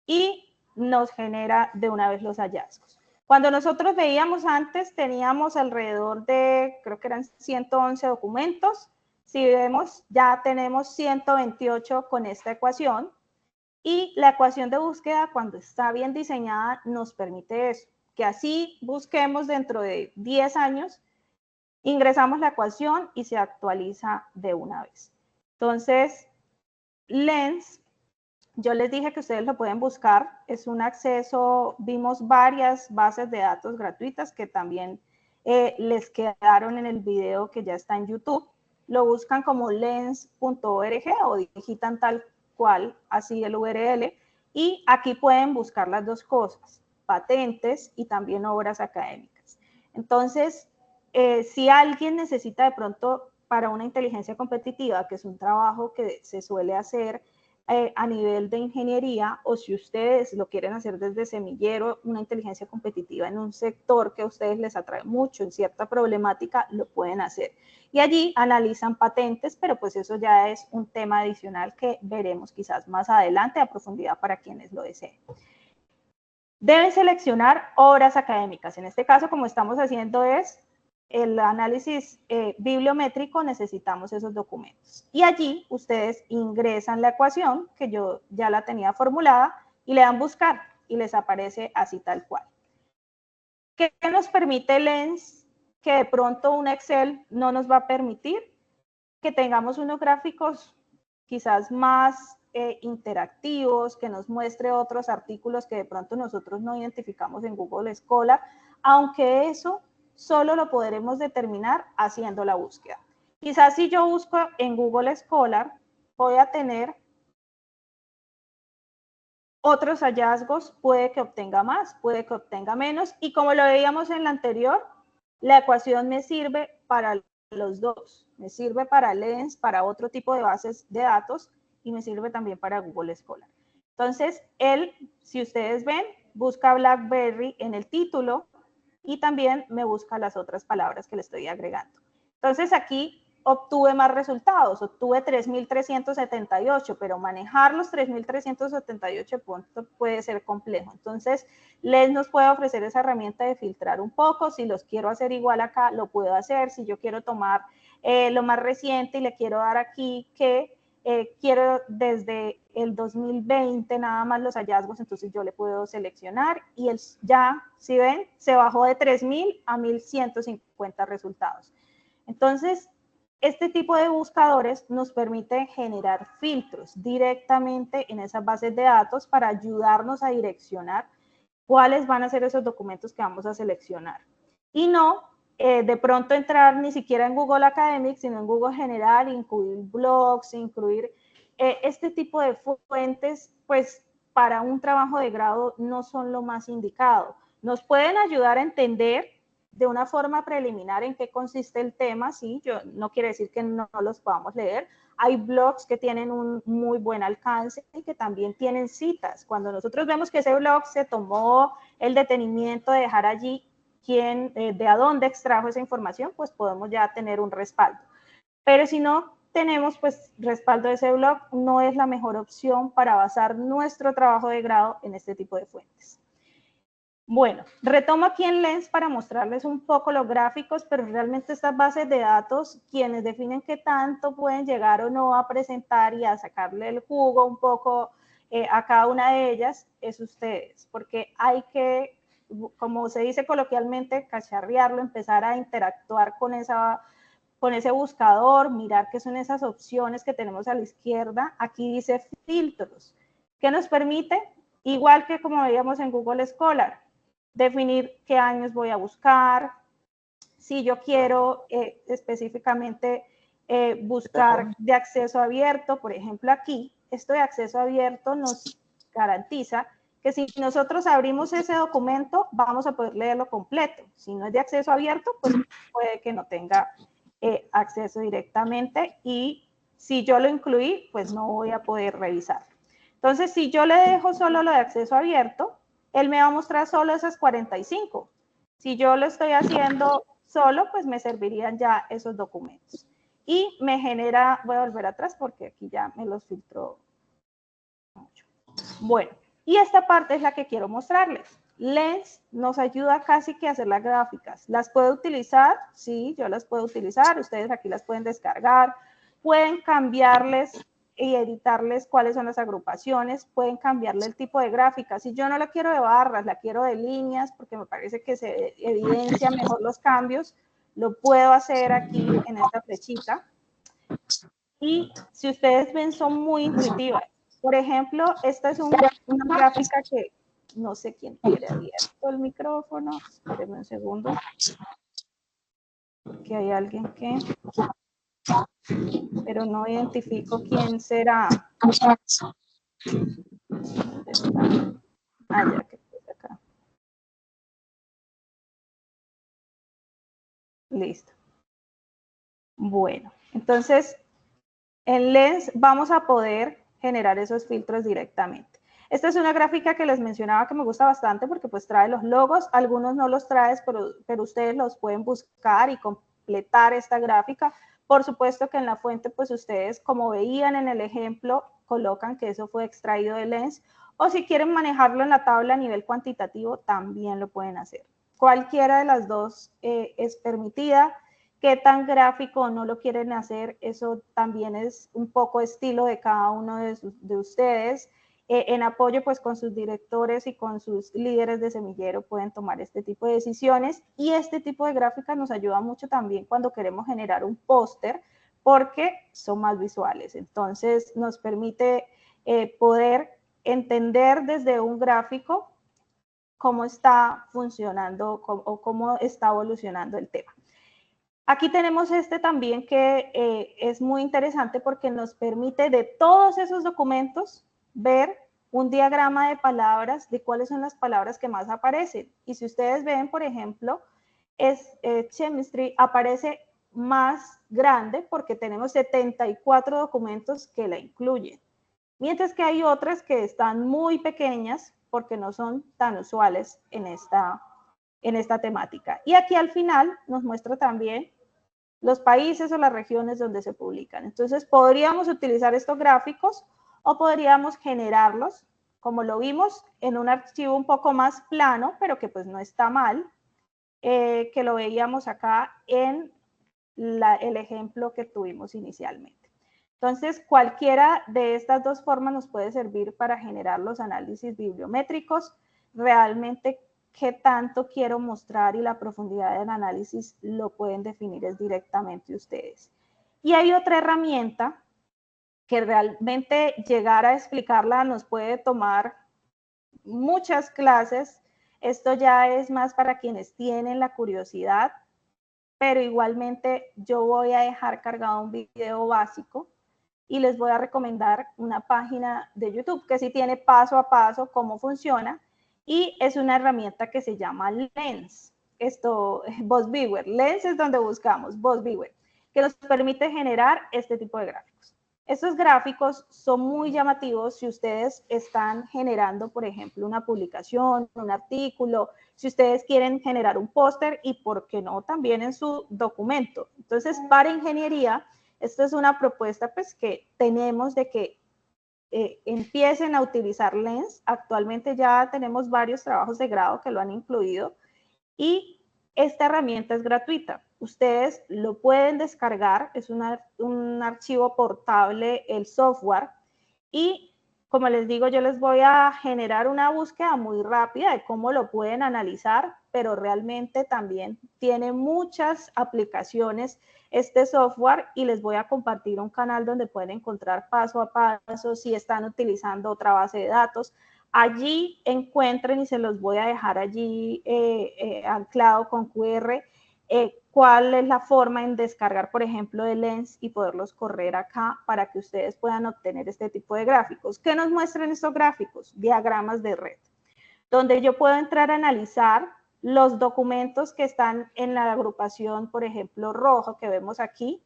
y nos genera de una vez los hallazgos. Cuando nosotros veíamos antes, teníamos alrededor de, creo que eran 111 documentos. Si vemos, ya tenemos 128 con esta ecuación. Y la ecuación de búsqueda, cuando está bien diseñada, nos permite eso, que así busquemos dentro de 10 años, ingresamos la ecuación y se actualiza de una vez. Entonces, Lens, yo les dije que ustedes lo pueden buscar, es un acceso, vimos varias bases de datos gratuitas que también les quedaron en el video que ya está en YouTube. Lo buscan como lens.org o digitan tal cual, así el URL, y aquí pueden buscar las dos cosas, patentes y también obras académicas. Entonces, si alguien necesita de pronto para una inteligencia competitiva, que es un trabajo que se suele hacer a nivel de ingeniería, o si ustedes lo quieren hacer desde semillero, una inteligencia competitiva en un sector que a ustedes les atrae mucho, en cierta problemática, lo pueden hacer. Y allí analizan patentes, pero pues eso ya es un tema adicional que veremos quizás más adelante a profundidad para quienes lo deseen. Deben seleccionar obras académicas. En este caso, como estamos haciendo es el análisis bibliométrico, necesitamos esos documentos. Y allí ustedes ingresan la ecuación, que yo ya la tenía formulada, y le dan buscar, y les aparece así tal cual. ¿Qué nos permite Lens? Que de pronto un Excel no nos va a permitir, que tengamos unos gráficos quizás más interactivos, que nos muestre otros artículos que de pronto nosotros no identificamos en Google Scholar, aunque eso solo lo podremos determinar haciendo la búsqueda. Quizás si yo busco en Google Scholar, voy a tener otros hallazgos, puede que obtenga más, puede que obtenga menos, y como lo veíamos en la anterior, la ecuación me sirve para los dos, me sirve para Lens, para otro tipo de bases de datos, y me sirve también para Google Scholar. Entonces, él, si ustedes ven, busca BlackBerry en el título, y también me busca las otras palabras que le estoy agregando. Entonces aquí obtuve más resultados, obtuve 3.378, pero manejar los 3.378 puntos puede ser complejo. Entonces, Lens nos puede ofrecer esa herramienta de filtrar un poco. Si los quiero hacer igual acá, lo puedo hacer. Si yo quiero tomar lo más reciente y le quiero dar aquí que quiero desde el 2020 nada más los hallazgos, entonces yo le puedo seleccionar y él ya, si ven, se bajó de 3.000 a 1.150 resultados. Entonces, este tipo de buscadores nos permite generar filtros directamente en esas bases de datos para ayudarnos a direccionar cuáles van a ser esos documentos que vamos a seleccionar. Y no de pronto entrar ni siquiera en Google Academic, sino en Google General, incluir blogs, incluir este tipo de fuentes, pues para un trabajo de grado no son lo más indicado. Nos pueden ayudar a entender de una forma preliminar en qué consiste el tema, sí, yo no quiere decir que no los podamos leer. Hay blogs que tienen un muy buen alcance y que también tienen citas. Cuando nosotros vemos que ese blog se tomó el detenimiento de dejar allí de a dónde extrajo esa información, pues podemos ya tener un respaldo. Pero si no tenemos pues respaldo de ese blog, no es la mejor opción para basar nuestro trabajo de grado en este tipo de fuentes. Bueno, retomo aquí en Lens para mostrarles un poco los gráficos, pero realmente estas bases de datos, quienes definen qué tanto pueden llegar o no a presentar y a sacarle el jugo un poco a cada una de ellas, es ustedes, porque hay que, como se dice coloquialmente, cacharrearlo, empezar a interactuar con ese buscador, mirar qué son esas opciones que tenemos a la izquierda. Aquí dice filtros. ¿Qué nos permite? Igual que como veíamos en Google Scholar, definir qué años voy a buscar, si yo quiero específicamente buscar de acceso abierto, por ejemplo aquí, esto de acceso abierto nos garantiza que si nosotros abrimos ese documento, vamos a poder leerlo completo. Si no es de acceso abierto, pues puede que no tenga acceso directamente y si yo lo incluí, pues no voy a poder revisar. Entonces, si yo le dejo solo lo de acceso abierto, él me va a mostrar solo esas 45. Si yo lo estoy haciendo solo, pues me servirían ya esos documentos. Y me genera, voy a volver atrás porque aquí ya me los filtró mucho. Bueno, y esta parte es la que quiero mostrarles. Lens nos ayuda casi que a hacer las gráficas. ¿Las puedo utilizar? Sí, yo las puedo utilizar. Ustedes aquí las pueden descargar. Pueden cambiarles y editarles cuáles son las agrupaciones. Pueden cambiarle el tipo de gráfica. Si yo no la quiero de barras, la quiero de líneas, porque me parece que se evidencia mejor los cambios, lo puedo hacer aquí en esta flechita. Y si ustedes ven, son muy intuitivas. Por ejemplo, esta es una gráfica que no sé quién quiere abierto el micrófono. Espérenme un segundo. Que hay alguien que... Pero no identifico quién será. ¿Dónde está? Ah, ya que está acá. Listo. Bueno, entonces en Lens vamos a poder generar esos filtros directamente. Esta es una gráfica que les mencionaba que me gusta bastante porque pues trae los logos, algunos no los trae, pero ustedes los pueden buscar y completar esta gráfica. Por supuesto que en la fuente pues ustedes, como veían en el ejemplo, colocan que eso fue extraído de Lens, o si quieren manejarlo en la tabla a nivel cuantitativo, también lo pueden hacer. Cualquiera de las dos es permitida. Qué tan gráfico no lo quieren hacer, eso también es un poco estilo de cada uno de ustedes. En apoyo pues con sus directores y con sus líderes de semillero pueden tomar este tipo de decisiones y este tipo de gráficas nos ayuda mucho también cuando queremos generar un póster porque son más visuales. Entonces nos permite poder entender desde un gráfico cómo está funcionando o cómo está evolucionando el tema. Aquí tenemos este también que es muy interesante porque nos permite de todos esos documentos ver un diagrama de palabras, de cuáles son las palabras que más aparecen. Y si ustedes ven, por ejemplo, chemistry aparece más grande porque tenemos 74 documentos que la incluyen. Mientras que hay otras que están muy pequeñas porque no son tan usuales en esta temática. Y aquí al final nos muestra también los países o las regiones donde se publican. Entonces, podríamos utilizar estos gráficos o podríamos generarlos, como lo vimos, en un archivo un poco más plano, pero que pues no está mal, que lo veíamos acá en el ejemplo que tuvimos inicialmente. Entonces, cualquiera de estas dos formas nos puede servir para generar los análisis bibliométricos. Realmente qué tanto quiero mostrar y la profundidad del análisis lo pueden definir es directamente ustedes. Y hay otra herramienta que realmente llegar a explicarla nos puede tomar muchas clases. Esto ya es más para quienes tienen la curiosidad, pero igualmente yo voy a dejar cargado un video básico y les voy a recomendar una página de YouTube que sí tiene paso a paso cómo funciona y es una herramienta que se llama Lens. Esto, BuzzViewer. Lens es donde buscamos, BuzzViewer, que nos permite generar este tipo de gráficos. Estos gráficos son muy llamativos si ustedes están generando, por ejemplo, una publicación, un artículo, si ustedes quieren generar un póster y, ¿por qué no?, también en su documento. Entonces, para ingeniería, esta es una propuesta pues que tenemos de que empiecen a utilizar Lens. Actualmente ya tenemos varios trabajos de grado que lo han incluido y esta herramienta es gratuita. Ustedes lo pueden descargar, es un archivo portable, el software, y como les digo, yo les voy a generar una búsqueda muy rápida de cómo lo pueden analizar, pero realmente también tiene muchas aplicaciones este software y les voy a compartir un canal donde pueden encontrar paso a paso si están utilizando otra base de datos. Allí encuentren, y se los voy a dejar allí anclado con QR, cuál es la forma en descargar, por ejemplo, de Lens y poderlos correr acá para que ustedes puedan obtener este tipo de gráficos. ¿Qué nos muestran estos gráficos? Diagramas de red, donde yo puedo entrar a analizar los documentos que están en la agrupación, por ejemplo, rojo que vemos aquí,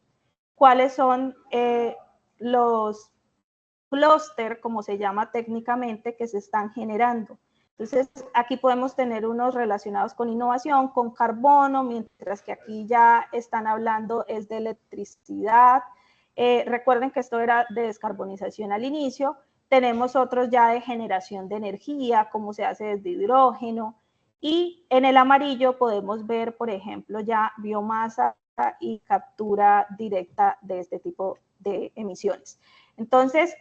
cuáles son los clúster, como se llama técnicamente, que se están generando. Entonces, aquí podemos tener unos relacionados con innovación, con carbono, mientras que aquí ya están hablando es de electricidad. Recuerden que esto era de descarbonización al inicio. Tenemos otros ya de generación de energía, cómo se hace desde hidrógeno. Y en el amarillo podemos ver, por ejemplo, ya biomasa y captura directa de este tipo de emisiones. Entonces,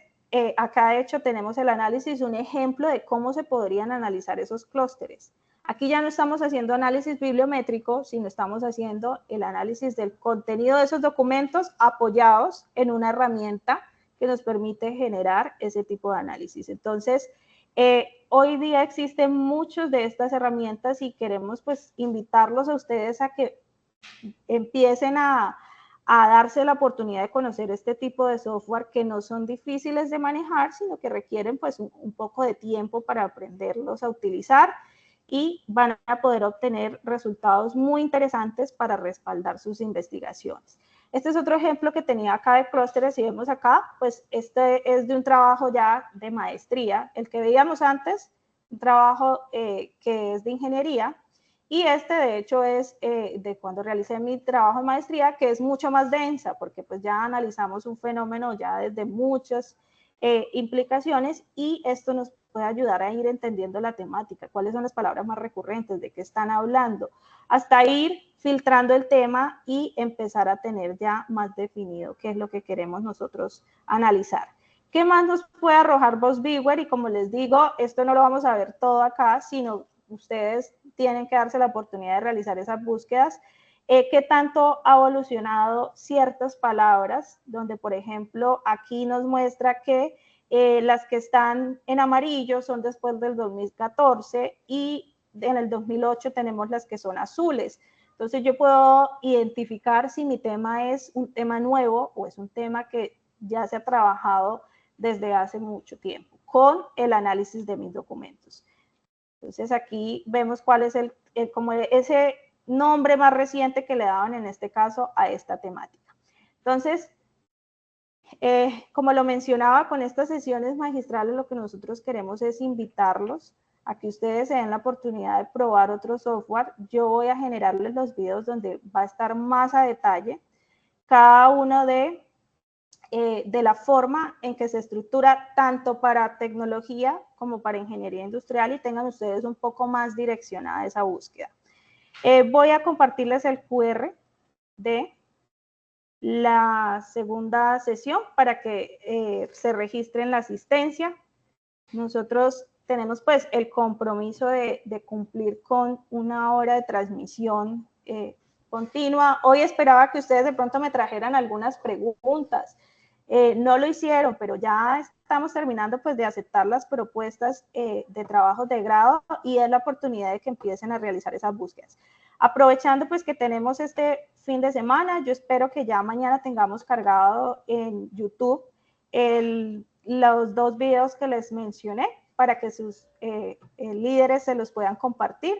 acá de hecho tenemos el análisis, un ejemplo de cómo se podrían analizar esos clústeres. Aquí ya no estamos haciendo análisis bibliométrico, sino estamos haciendo el análisis del contenido de esos documentos apoyados en una herramienta que nos permite generar ese tipo de análisis. Entonces, hoy día existen muchas de estas herramientas y queremos pues invitarlos a ustedes a que empiecen a darse la oportunidad de conocer este tipo de software que no son difíciles de manejar, sino que requieren pues un poco de tiempo para aprenderlos a utilizar y van a poder obtener resultados muy interesantes para respaldar sus investigaciones. Este es otro ejemplo que tenía acá de clústeres, si vemos acá, pues este es de un trabajo ya de maestría, el que veíamos antes, un trabajo que es de ingeniería, y este de hecho es de cuando realicé mi trabajo de maestría, que es mucho más densa, porque pues ya analizamos un fenómeno ya desde muchas implicaciones, y esto nos puede ayudar a ir entendiendo la temática, cuáles son las palabras más recurrentes, de qué están hablando, hasta ir filtrando el tema y empezar a tener ya más definido qué es lo que queremos nosotros analizar. ¿Qué más nos puede arrojar VosViewer? Y como les digo, esto no lo vamos a ver todo acá, sino ustedes tienen que darse la oportunidad de realizar esas búsquedas. ¿Qué tanto ha evolucionado ciertas palabras? Donde, por ejemplo, aquí nos muestra que las que están en amarillo son después del 2014 y en el 2008 tenemos las que son azules. Entonces yo puedo identificar si mi tema es un tema nuevo o es un tema que ya se ha trabajado desde hace mucho tiempo con el análisis de mis documentos. Entonces aquí vemos cuál es como ese nombre más reciente que le daban en este caso a esta temática. Entonces, como lo mencionaba, con estas sesiones magistrales lo que nosotros queremos es invitarlos a que ustedes se den la oportunidad de probar otro software. Yo voy a generarles los videos donde va a estar más a detalle cada uno de la forma en que se estructura tanto para tecnología como para ingeniería industrial, y tengan ustedes un poco más direccionada esa búsqueda. Voy a compartirles el QR de la segunda sesión para que se registren la asistencia. Nosotros tenemos pues el compromiso de cumplir con una hora de transmisión continua. Hoy esperaba que ustedes de pronto me trajeran algunas preguntas. No lo hicieron, pero ya estamos terminando pues de aceptar las propuestas de trabajos de grado, y es la oportunidad de que empiecen a realizar esas búsquedas. Aprovechando pues que tenemos este fin de semana, yo espero que ya mañana tengamos cargado en YouTube los dos videos que les mencioné para que sus líderes se los puedan compartir,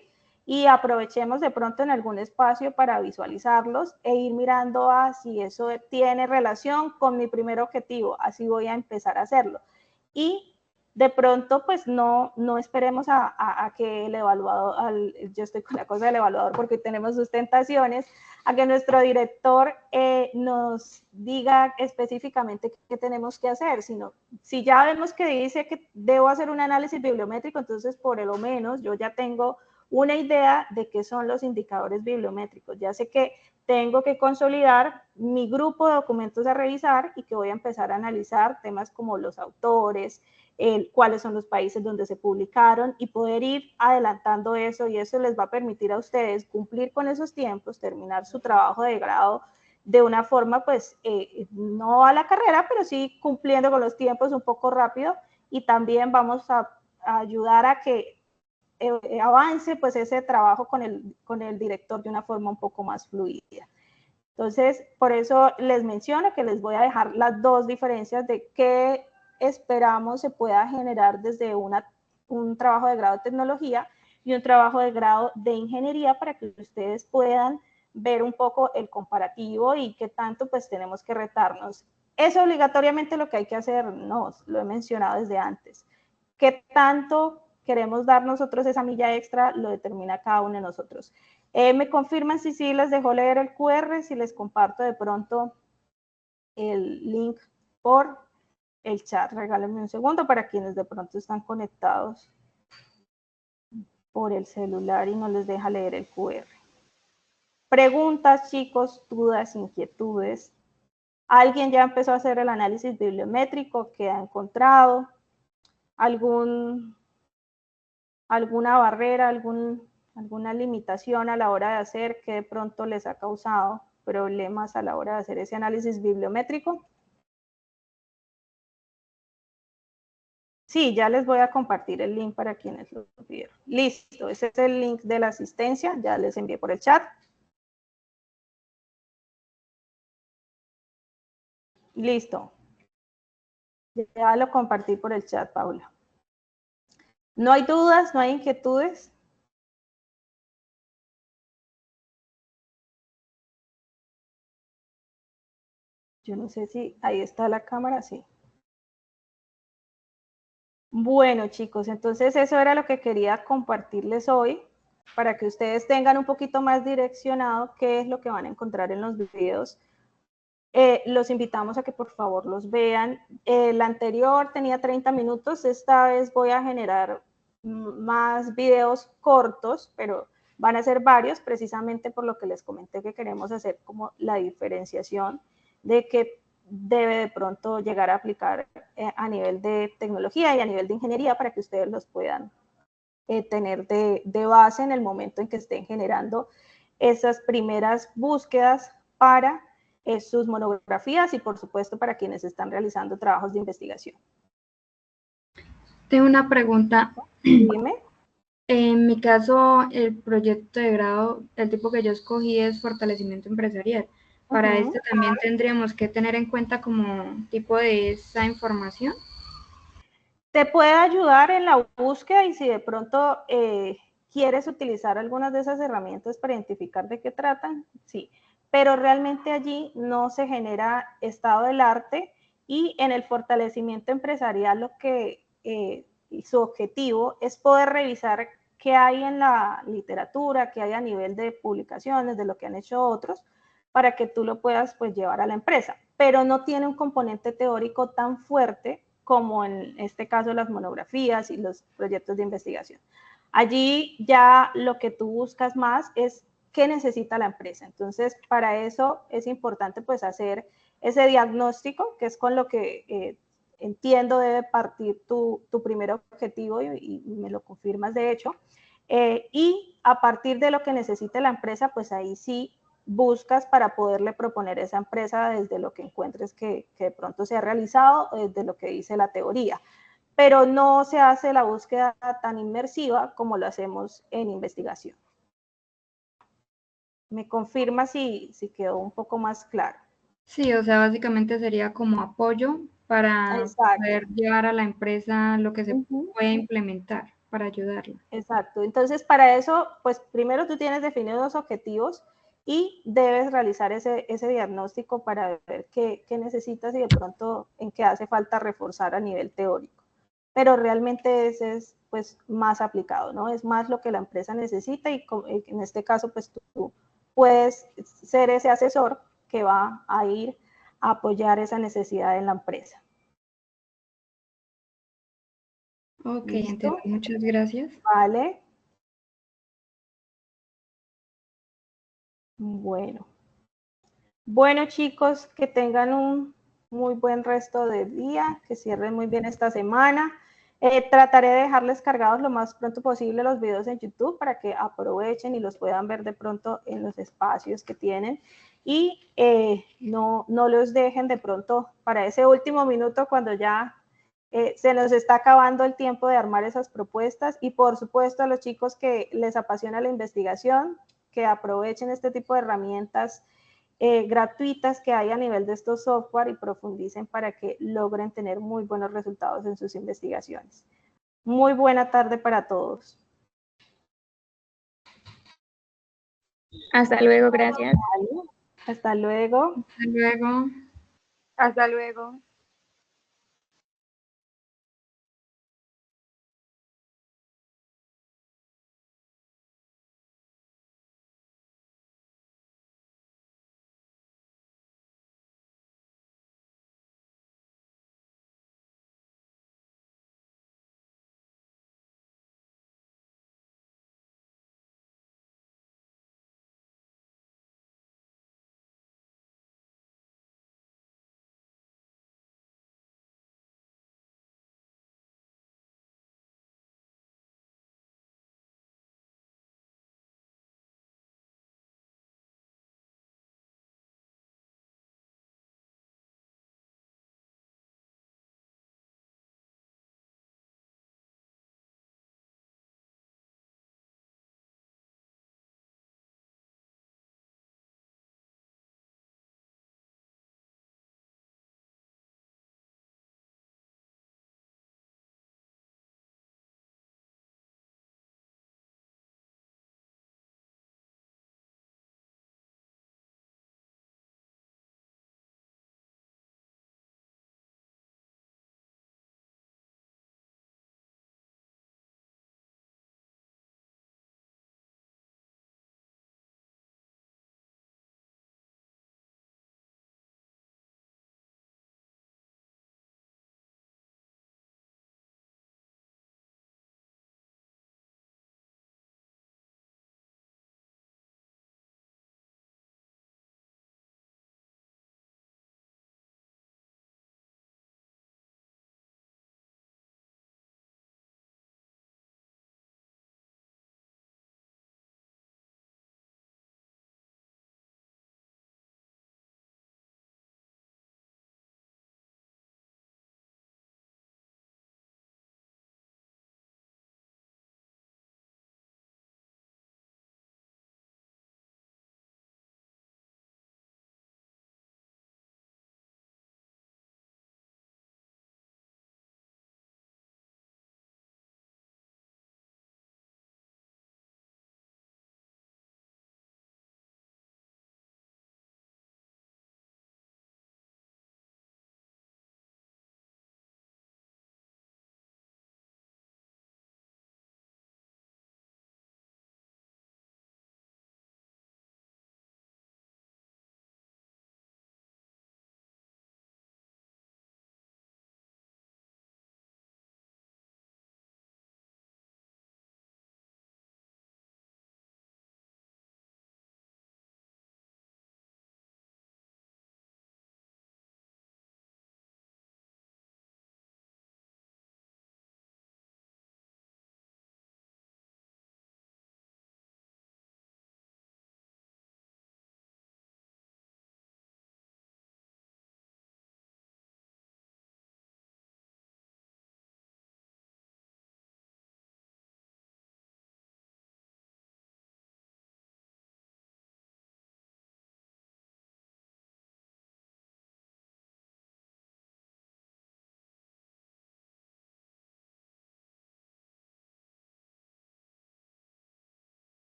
y aprovechemos de pronto en algún espacio para visualizarlos e ir mirando a si eso tiene relación con mi primer objetivo. Así voy a empezar a hacerlo. Y de pronto, pues no esperemos a que el evaluador, yo estoy con la cosa del evaluador porque tenemos sustentaciones, a que nuestro director nos diga específicamente qué tenemos que hacer, sino si ya vemos que dice que debo hacer un análisis bibliométrico, entonces por lo menos yo ya tengo una idea de qué son los indicadores bibliométricos. Ya sé que tengo que consolidar mi grupo de documentos a revisar y que voy a empezar a analizar temas como los autores, cuáles son los países donde se publicaron, y poder ir adelantando eso, y eso les va a permitir a ustedes cumplir con esos tiempos, terminar su trabajo de grado de una forma pues no a la carrera, pero sí cumpliendo con los tiempos un poco rápido, y también vamos a ayudar a que avance pues ese trabajo con el director de una forma un poco más fluida. Entonces, por eso les menciono que les voy a dejar las dos diferencias de qué esperamos se pueda generar desde un trabajo de grado de tecnología y un trabajo de grado de ingeniería para que ustedes puedan ver un poco el comparativo y qué tanto pues tenemos que retarnos. ¿Es obligatoriamente lo que hay que hacer? No, lo he mencionado desde antes. ¿Qué tanto queremos dar nosotros esa milla extra? Lo determina cada uno de nosotros. Me confirman si sí les dejó leer el QR, si les comparto de pronto el link por el chat. Regálenme un segundo para quienes de pronto están conectados por el celular y no les deja leer el QR. Preguntas, chicos, dudas, inquietudes. ¿Alguien ya empezó a hacer el análisis bibliométrico? ¿Qué ha encontrado? ¿Alguna barrera, alguna limitación a la hora de hacer que de pronto les ha causado problemas a la hora de hacer ese análisis bibliométrico? Sí, ya les voy a compartir el link para quienes lo vieron. Listo, ese es el link de la asistencia, ya les envié por el chat. Listo. Ya lo compartí por el chat, Paula. ¿No hay dudas? ¿No hay inquietudes? Yo no sé si ahí está la cámara, sí. Bueno, chicos, entonces eso era lo que quería compartirles hoy para que ustedes tengan un poquito más direccionado qué es lo que van a encontrar en los videos. Los invitamos a que por favor los vean. El anterior tenía 30 minutos, esta vez voy a generar más videos cortos, pero van a ser varios precisamente por lo que les comenté que queremos hacer como la diferenciación de que debe de pronto llegar a aplicar a nivel de tecnología y a nivel de ingeniería para que ustedes los puedan tener de base en el momento en que estén generando esas primeras búsquedas para sus monografías y por supuesto para quienes están realizando trabajos de investigación. Tengo una pregunta. Dime. En mi caso, el proyecto de grado, el tipo que yo escogí es fortalecimiento empresarial. Para esto también tendríamos que tener en cuenta como tipo de esa información. Te puede ayudar en la búsqueda y si de pronto quieres utilizar algunas de esas herramientas para identificar de qué tratan, sí. Pero realmente allí no se genera estado del arte y en el fortalecimiento empresarial lo que su objetivo es poder revisar qué hay en la literatura, qué hay a nivel de publicaciones, de lo que han hecho otros, para que tú lo puedas pues llevar a la empresa. Pero no tiene un componente teórico tan fuerte como en este caso las monografías y los proyectos de investigación. Allí ya lo que tú buscas más es qué necesita la empresa. Entonces, para eso es importante pues hacer ese diagnóstico, que es con lo que entiendo debe partir tu primer objetivo y me lo confirmas de hecho. Y a partir de lo que necesite la empresa, pues ahí sí buscas para poderle proponer a esa empresa desde lo que encuentres que de pronto se ha realizado, desde lo que dice la teoría. Pero no se hace la búsqueda tan inmersiva como lo hacemos en investigación. ¿Me confirma si quedó un poco más claro? Sí, o sea, básicamente sería como apoyo para poder llevar a la empresa lo que se puede implementar para ayudarla. Exacto. Entonces, para eso, pues primero tú tienes definidos los objetivos y debes realizar ese diagnóstico para ver qué necesitas y de pronto en qué hace falta reforzar a nivel teórico. Pero realmente ese es pues más aplicado, ¿no? Es más lo que la empresa necesita y en este caso pues tú puedes ser ese asesor que va a ir a apoyar esa necesidad en la empresa. Ok, entiendo. Muchas gracias. Vale. Bueno. Bueno, chicos, que tengan un muy buen resto de día, que cierren muy bien esta semana. Trataré de dejarles cargados lo más pronto posible los videos en YouTube para que aprovechen y los puedan ver de pronto en los espacios que tienen. Y no los dejen de pronto para ese último minuto cuando ya se nos está acabando el tiempo de armar esas propuestas y por supuesto a los chicos que les apasiona la investigación, que aprovechen este tipo de herramientas gratuitas que hay a nivel de estos software y profundicen para que logren tener muy buenos resultados en sus investigaciones. Muy buena tarde para todos. Hasta luego, gracias. Hasta luego. Hasta luego. Hasta luego.